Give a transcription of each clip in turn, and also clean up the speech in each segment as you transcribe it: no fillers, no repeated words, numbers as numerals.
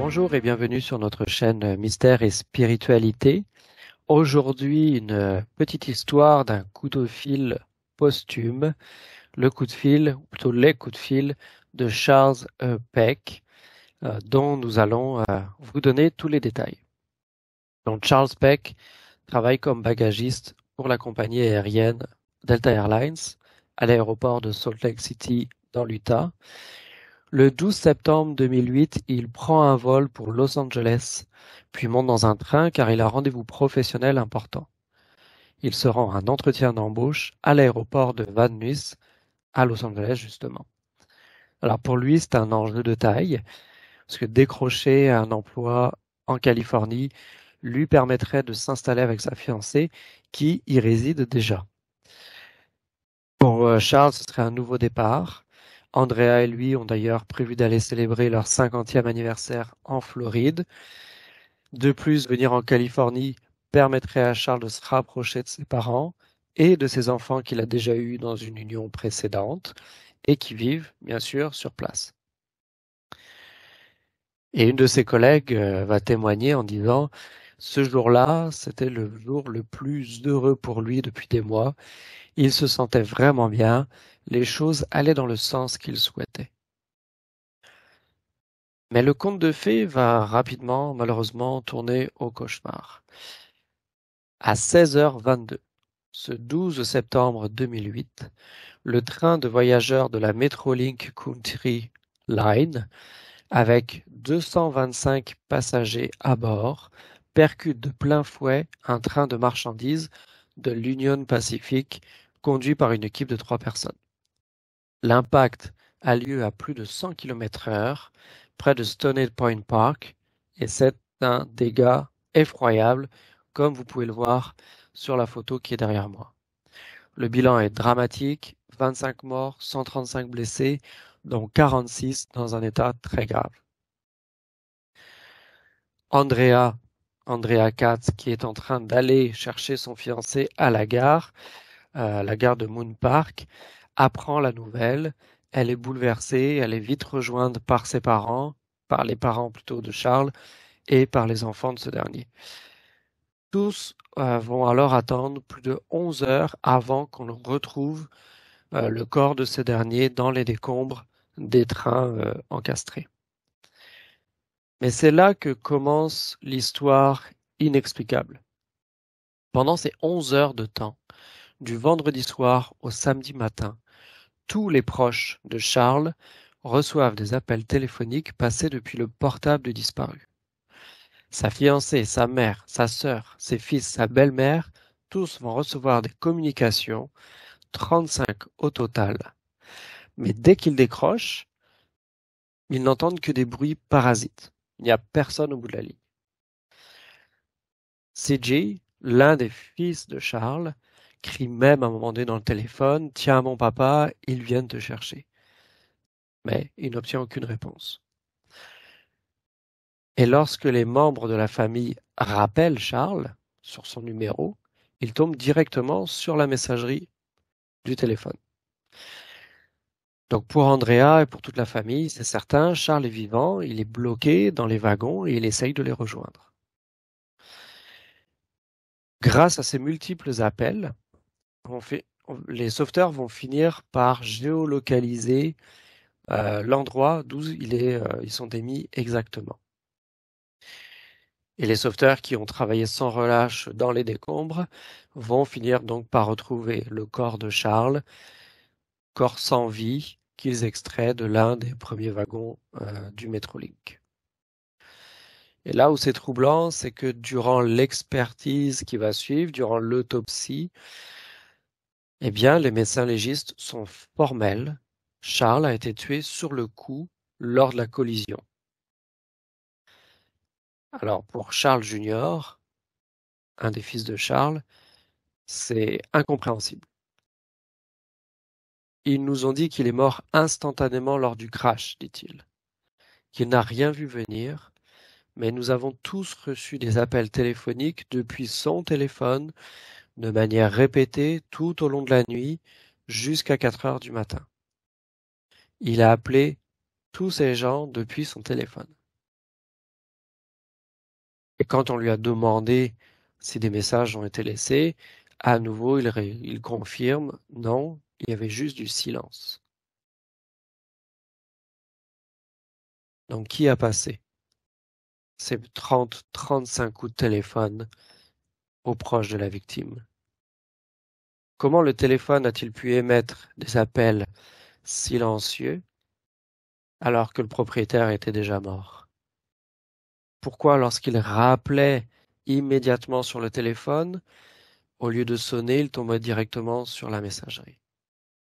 Bonjour et bienvenue sur notre chaîne Mystère et Spiritualité. Aujourd'hui, une petite histoire d'un coup de fil posthume, le coup de fil, ou plutôt les coups de fil de Charles Peck, dont nous allons vous donner tous les détails. Donc Charles Peck travaille comme bagagiste pour la compagnie aérienne Delta Airlines à l'aéroport de Salt Lake City dans l'Utah. Le 12 septembre 2008, il prend un vol pour Los Angeles, puis monte dans un train car il a un rendez-vous professionnel important. Il se rend à un entretien d'embauche à l'aéroport de Van Nuys, à Los Angeles justement. Alors pour lui, c'est un enjeu de taille, parce que décrocher un emploi en Californie lui permettrait de s'installer avec sa fiancée qui y réside déjà. Pour Charles, ce serait un nouveau départ. Andrea et lui ont d'ailleurs prévu d'aller célébrer leur 50e anniversaire en Floride. De plus, venir en Californie permettrait à Charles de se rapprocher de ses parents et de ses enfants qu'il a déjà eus dans une union précédente et qui vivent, bien sûr, sur place. Et une de ses collègues va témoigner en disant « Ce jour-là, c'était le jour le plus heureux pour lui depuis des mois. Il se sentait vraiment bien. Les choses allaient dans le sens qu'il souhaitait. » Mais le conte de fées va rapidement, malheureusement, tourner au cauchemar. À 16h22, ce 12 septembre 2008, le train de voyageurs de la Metrolink Country Line, avec 225 passagers à bord, percute de plein fouet un train de marchandises de l'Union Pacific conduit par une équipe de 3 personnes. L'impact a lieu à plus de 100 km/h près de Stony Point Park et c'est un dégât effroyable comme vous pouvez le voir sur la photo qui est derrière moi. Le bilan est dramatique, 25 morts, 135 blessés, dont 46 dans un état très grave. Andrea Katz, qui est en train d'aller chercher son fiancé à la gare de Moon Park, apprend la nouvelle. Elle est bouleversée, elle est vite rejointe par ses parents, par les parents plutôt de Charles, et par les enfants de ce dernier. Tous vont alors attendre plus de 11 heures avant qu'on retrouve le corps de ce dernier dans les décombres des trains encastrés. Mais c'est là que commence l'histoire inexplicable. Pendant ces 11 heures de temps, du vendredi soir au samedi matin, tous les proches de Charles reçoivent des appels téléphoniques passés depuis le portable du disparu. Sa fiancée, sa mère, sa sœur, ses fils, sa belle-mère, tous vont recevoir des communications, 35 au total. Mais dès qu'ils décrochent, ils n'entendent que des bruits parasites. Il n'y a personne au bout de la ligne. CJ, l'un des fils de Charles, crie même à un moment donné dans le téléphone « Tiens, mon papa, ils viennent te chercher ». Mais il n'obtient aucune réponse. Et lorsque les membres de la famille rappellent Charles sur son numéro, il tombe directement sur la messagerie du téléphone. Donc pour Andrea et pour toute la famille, c'est certain, Charles est vivant, il est bloqué dans les wagons et il essaye de les rejoindre. Grâce à ces multiples appels, les sauveteurs vont finir par géolocaliser l'endroit d'où ils sont émis exactement. Et les sauveteurs qui ont travaillé sans relâche dans les décombres vont finir donc par retrouver le corps de Charles, corps sans vie, qu'ils extraient de l'un des premiers wagons du Metrolink. Et là où c'est troublant, c'est que durant l'expertise qui va suivre, durant l'autopsie, eh bien, les médecins légistes sont formels. Charles a été tué sur le coup lors de la collision. Alors, pour Charles Junior, un des fils de Charles, c'est incompréhensible. Ils nous ont dit qu'il est mort instantanément lors du crash, dit-il. Qu'il n'a rien vu venir, mais nous avons tous reçu des appels téléphoniques depuis son téléphone de manière répétée tout au long de la nuit jusqu'à 4 heures du matin. Il a appelé tous ces gens depuis son téléphone. quand on lui a demandé si des messages ont été laissés, à nouveau, il confirme non, il y avait juste du silence. Donc, qui a passé ces 35 coups de téléphone aux proches de la victime? Comment le téléphone a-t-il pu émettre des appels silencieux alors que le propriétaire était déjà mort? Pourquoi, lorsqu'il rappelait immédiatement sur le téléphone, au lieu de sonner, il tombait directement sur la messagerie?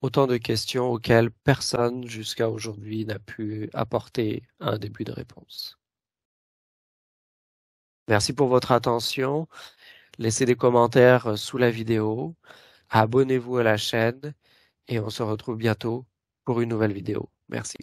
Autant de questions auxquelles personne jusqu'à aujourd'hui n'a pu apporter un début de réponse. Merci pour votre attention. Laissez des commentaires sous la vidéo. Abonnez-vous à la chaîne et on se retrouve bientôt pour une nouvelle vidéo. Merci.